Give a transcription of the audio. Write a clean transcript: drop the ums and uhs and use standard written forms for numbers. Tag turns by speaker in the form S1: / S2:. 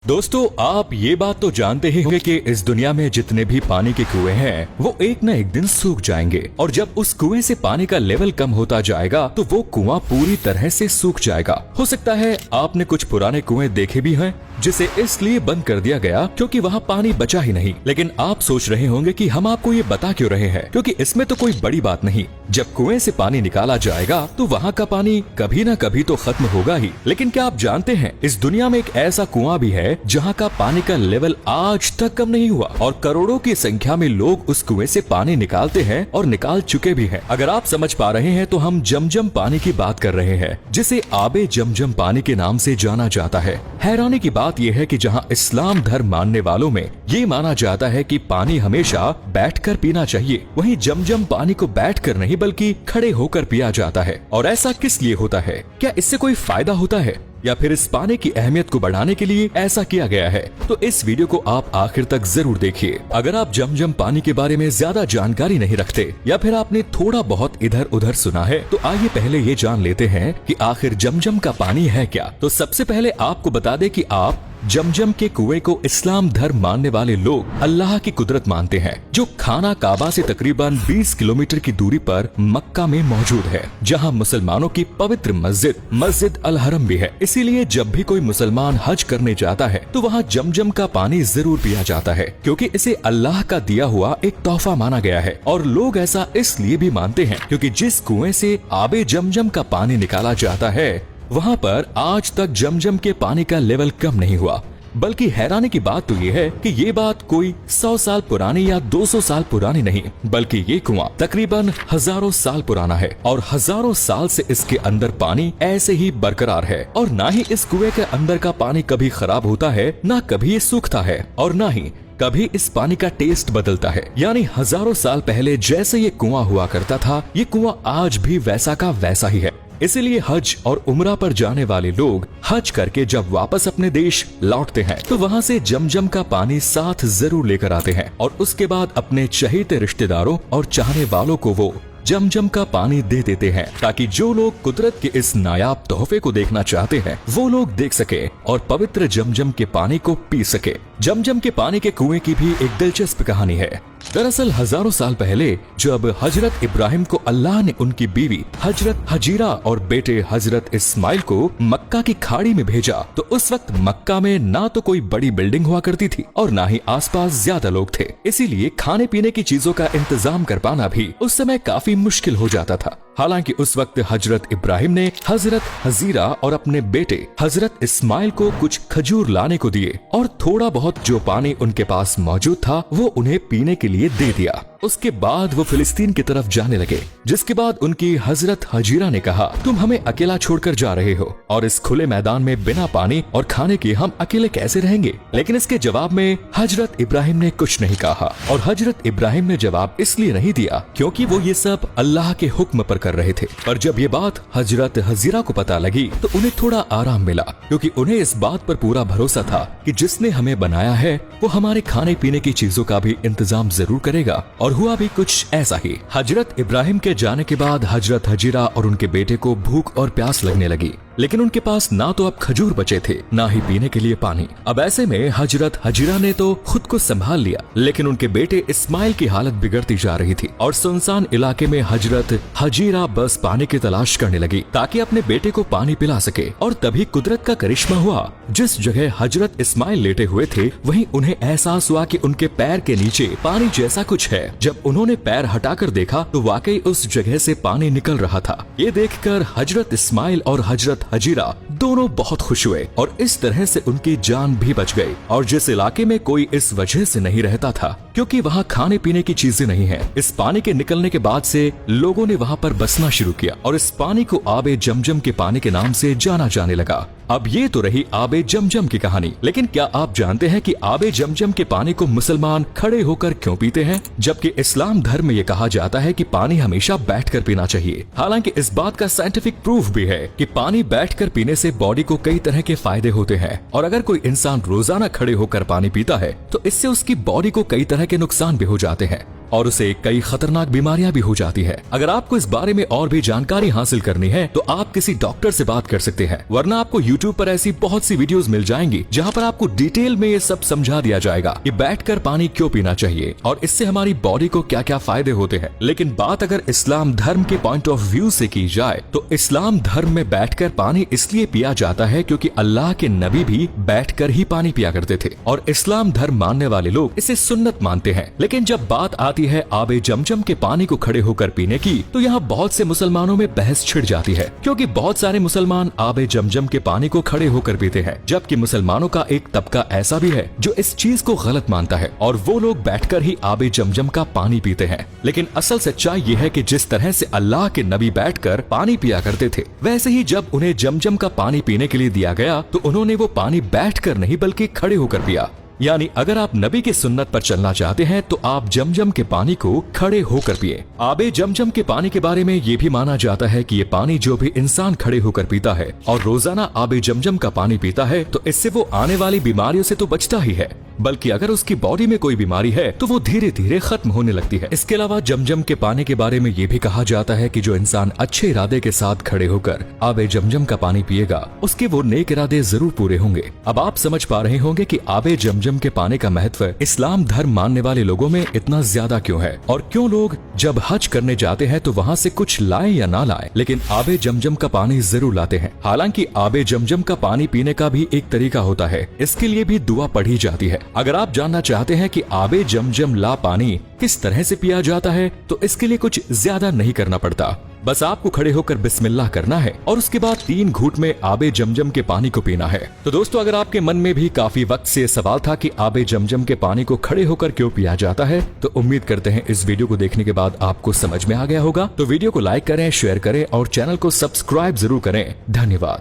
S1: दोस्तों, आप ये बात तो जानते ही होंगे कि इस दुनिया में जितने भी पानी के कुएं हैं वो एक न एक दिन सूख जाएंगे और जब उस कुएं से पानी का लेवल कम होता जाएगा तो वो कुआं पूरी तरह से सूख जाएगा। हो सकता है आपने कुछ पुराने कुएं देखे भी हैं जिसे इसलिए बंद कर दिया गया क्योंकि वहाँ पानी बचा ही नहीं। लेकिन आप सोच रहे होंगे कि हम आपको ये बता क्यों रहे हैं, क्योंकि इसमें तो कोई बड़ी बात नहीं। जब कुएं से पानी निकाला जाएगा तो वहाँ का पानी कभी न कभी तो खत्म होगा ही। लेकिन क्या आप जानते हैं इस दुनिया में एक ऐसा कुआं भी है जहाँ का पानी का लेवल आज तक कम नहीं हुआ और करोड़ों की संख्या में लोग उस कुएं से पानी निकालते हैं और निकाल चुके भी हैं। अगर आप समझ पा रहे हैं तो हम जमजम पानी की बात कर रहे हैं जिसे आबे जमजम पानी के नाम से जाना जाता है। हैरानी की बात यह है कि जहां इस्लाम धर्म मानने वालों में ये माना जाता है कि पानी हमेशा बैठकर पीना चाहिए, वहीं जमजम पानी को बैठकर नहीं बल्कि खड़े होकर पिया जाता है। और ऐसा किस लिए होता है? क्या इससे कोई फायदा होता है या फिर इस पानी की अहमियत को बढ़ाने के लिए ऐसा किया गया है? तो इस वीडियो को आप आखिर तक जरूर देखिए। अगर आप जमजम पानी के बारे में ज्यादा जानकारी नहीं रखते या फिर आपने थोड़ा बहुत इधर उधर सुना है तो आइए पहले ये जान लेते हैं कि आखिर जमजम का पानी है क्या। तो सबसे पहले आपको बता दें कि आप जमजम के कुएं को इस्लाम धर्म मानने वाले लोग अल्लाह की कुदरत मानते हैं, जो खाना काबा से तकरीबन 20 किलोमीटर की दूरी पर मक्का में मौजूद है, जहां मुसलमानों की पवित्र मस्जिद अल हरम भी है। इसीलिए जब भी कोई मुसलमान हज करने जाता है तो वहां जमजम का पानी जरूर पिया जाता है, क्योंकि इसे अल्लाह का दिया हुआ एक तोहफा माना गया है। और लोग ऐसा इसलिए भी मानते हैं क्योंकि जिस कुएं से आबे जमजम का पानी निकाला जाता है वहाँ पर आज तक जमजम के पानी का लेवल कम नहीं हुआ। बल्कि हैरानी की बात तो ये है कि ये बात कोई 100 साल पुरानी या 200 साल पुरानी नहीं, बल्कि ये कुआं तकरीबन हजारों साल पुराना है और हजारों साल से इसके अंदर पानी ऐसे ही बरकरार है। और ना ही इस कुएं के अंदर का पानी कभी खराब होता है, ना कभी ये सूखता है और ना ही कभी इस पानी का टेस्ट बदलता है। यानी हजारों साल पहले जैसे ये कुआं हुआ करता था, ये कुआं आज भी वैसा का वैसा ही है। इसीलिए हज और उम्रा पर जाने वाले लोग हज करके जब वापस अपने देश लौटते हैं तो वहाँ से जमजम का पानी साथ जरूर लेकर आते हैं और उसके बाद अपने चहेते रिश्तेदारों और चाहने वालों को वो जमजम का पानी दे देते हैं, ताकि जो लोग कुदरत के इस नायाब तोहफे को देखना चाहते हैं वो लोग देख सके और पवित्र जमजम के पानी को पी सके। जमजम के पानी के कुएं की भी एक दिलचस्प कहानी है। दरअसल हजारों साल पहले जब हजरत इब्राहिम को अल्लाह ने उनकी बीवी हजरत हजीरा और बेटे हजरत इस्माइल को मक्का की खाड़ी में भेजा तो उस वक्त मक्का में ना तो कोई बड़ी बिल्डिंग हुआ करती थी और ना ही आसपास ज्यादा लोग थे। इसीलिए खाने पीने की चीजों का इंतजाम कर पाना भी उस समय काफी मुश्किल हो जाता था। हालांकि उस वक्त हजरत इब्राहिम ने हजरत हजीरा और अपने बेटे हजरत इस्माइल को कुछ खजूर लाने को दिए और थोड़ा बहुत जो पानी उनके पास मौजूद था वो उन्हें पीने के लिए दे दिया। उसके बाद वो फिलिस्तीन की तरफ जाने लगे, जिसके बाद उनकी हजरत हजीरा ने कहा, तुम हमें अकेला छोड़कर जा रहे हो और इस खुले मैदान में बिना पानी और खाने के हम अकेले कैसे रहेंगे? लेकिन इसके जवाब में हजरत इब्राहिम ने कुछ नहीं कहा और हजरत इब्राहिम ने जवाब इसलिए नहीं दिया क्योंकि वो ये सब अल्लाह के हुक्म पर कर रहे थे। पर जब ये बात हजरत हजीरा को पता लगी तो उन्हें थोड़ा आराम मिला, क्योंकि उन्हें इस बात पर पूरा भरोसा था कि जिसने हमें बनाया है वो हमारे खाने पीने की चीजों का भी इंतजाम जरूर करेगा। और हुआ भी कुछ ऐसा ही। हजरत इब्राहिम के जाने के बाद हजरत हजीरा और उनके बेटे को भूख और प्यास लगने लगी, लेकिन उनके पास ना तो अब खजूर बचे थे ना ही पीने के लिए पानी। अब ऐसे में हजरत हजीरा ने तो खुद को संभाल लिया, लेकिन उनके बेटे इस्माइल की हालत बिगड़ती जा रही थी और सुनसान इलाके में हजरत हजीरा बस पानी की तलाश करने लगी ताकि अपने बेटे को पानी पिला सके। और तभी कुदरत का करिश्मा हुआ। जिस जगह हजरत इस्माइल लेटे हुए थे वहीं उन्हें एहसास हुआ कि उनके पैर के नीचे पानी जैसा कुछ है। जब उन्होंने पैर हटाकर देखा तो वाकई उस जगह से पानी निकल रहा था। ये देखकर हजरत इस्माइल और हजरत हजीरा दोनों बहुत खुश हुए और इस तरह से उनकी जान भी बच गई। और जिस इलाके में कोई इस वजह से नहीं रहता था क्योंकि वहाँ खाने पीने की चीजें नहीं है, इस पानी के निकलने के बाद से लोगों ने वहाँ पर बसना शुरू किया और इस पानी को आबे जमजम के पानी के नाम से जाना जाने लगा। अब ये तो रही आबे जमजम की कहानी, लेकिन क्या आप जानते हैं कि आबे जमजम के पानी को मुसलमान खड़े होकर क्यों पीते हैं, जबकि इस्लाम धर्म में ये कहा जाता है कि पानी हमेशा बैठकर पीना चाहिए। हालांकि इस बात का साइंटिफिक प्रूफ भी है कि पानी बैठकर पीने से बॉडी को कई तरह के फायदे होते हैं और अगर कोई इंसान रोजाना खड़े होकर पानी पीता है तो इससे उसकी बॉडी को कई तरह के नुकसान भी हो जाते हैं। और उसे कई खतरनाक बीमारियां भी हो जाती है। अगर आपको इस बारे में और भी जानकारी हासिल करनी है तो आप किसी डॉक्टर से बात कर सकते हैं, वरना आपको YouTube पर ऐसी बहुत सी वीडियोस मिल जाएंगी जहां पर आपको डिटेल में ये सब समझा दिया जाएगा कि बैठकर पानी क्यों पीना चाहिए और इससे हमारी बॉडी को क्या क्या फायदे होते हैं। लेकिन बात अगर इस्लाम धर्म के पॉइंट ऑफ व्यू से की जाए तो इस्लाम धर्म में बैठकर पानी इसलिए पिया जाता है क्योंकि अल्लाह के नबी भी बैठकर ही पानी पिया करते थे और इस्लाम धर्म मानने वाले लोग इसे सुन्नत मानते हैं। लेकिन जब बात आती है आबे जमजम के पानी को खड़े होकर पीने की तो यहाँ बहुत से मुसलमानों में बहस छिड़ जाती है, क्योंकि बहुत सारे मुसलमान आबे जमजम के पानी को खड़े होकर पीते हैं, जबकि मुसलमानों का एक तबका ऐसा भी है जो इस चीज को गलत मानता है और वो लोग बैठकर ही आबे जमजम का पानी पीते हैं। लेकिन असल सच्चाई ये है कि जिस तरह से अल्लाह के नबी बैठकर पानी पिया करते थे, वैसे ही जब उन्हें जमजम का पानी पीने के लिए दिया गया तो उन्होंने वो पानी बैठकर नहीं बल्कि खड़े होकर पिया। यानी अगर आप नबी की सुन्नत पर चलना चाहते हैं तो आप जमजम के पानी को खड़े होकर पिए। आबे जमजम के पानी के बारे में ये भी माना जाता है कि ये पानी जो भी इंसान खड़े होकर पीता है और रोजाना आबे जमजम का पानी पीता है तो इससे वो आने वाली बीमारियों से तो बचता ही है, बल्कि अगर उसकी बॉडी में कोई बीमारी है तो वो धीरे धीरे खत्म होने लगती है। इसके अलावा जमजम के पानी के बारे में ये भी कहा जाता है कि जो इंसान अच्छे इरादे के साथ खड़े होकर आबे जमजम का पानी पिएगा उसके वो नेक इरादे जरूर पूरे होंगे। अब आप समझ पा रहे होंगे कि आबे जमजम के पानी का महत्व इस्लाम धर्म मानने वाले लोगों में इतना ज्यादा क्यों है और क्यों लोग जब हज करने जाते हैं तो वहाँ से कुछ लाए या ना लाए लेकिन आबे जमजम का पानी जरूर लाते हैं। हालांकि आबे जमजम का पानी पीने का भी एक तरीका होता है, इसके लिए भी दुआ पढ़ी जाती है। अगर आप जानना चाहते हैं कि आबे जमजम ला पानी किस तरह से पिया जाता है तो इसके लिए कुछ ज्यादा नहीं करना पड़ता, बस आपको खड़े होकर बिस्मिल्लाह करना है और उसके बाद 3 घूंट में आबे जमजम के पानी को पीना है। तो दोस्तों, अगर आपके मन में भी काफी वक्त से सवाल था कि आबे जमजम के पानी को खड़े होकर क्यों पिया जाता है, तो उम्मीद करते हैं इस वीडियो को देखने के बाद आपको समझ में आ गया होगा। तो वीडियो को लाइक करें, शेयर करें और चैनल को सब्सक्राइब जरूर करें। धन्यवाद।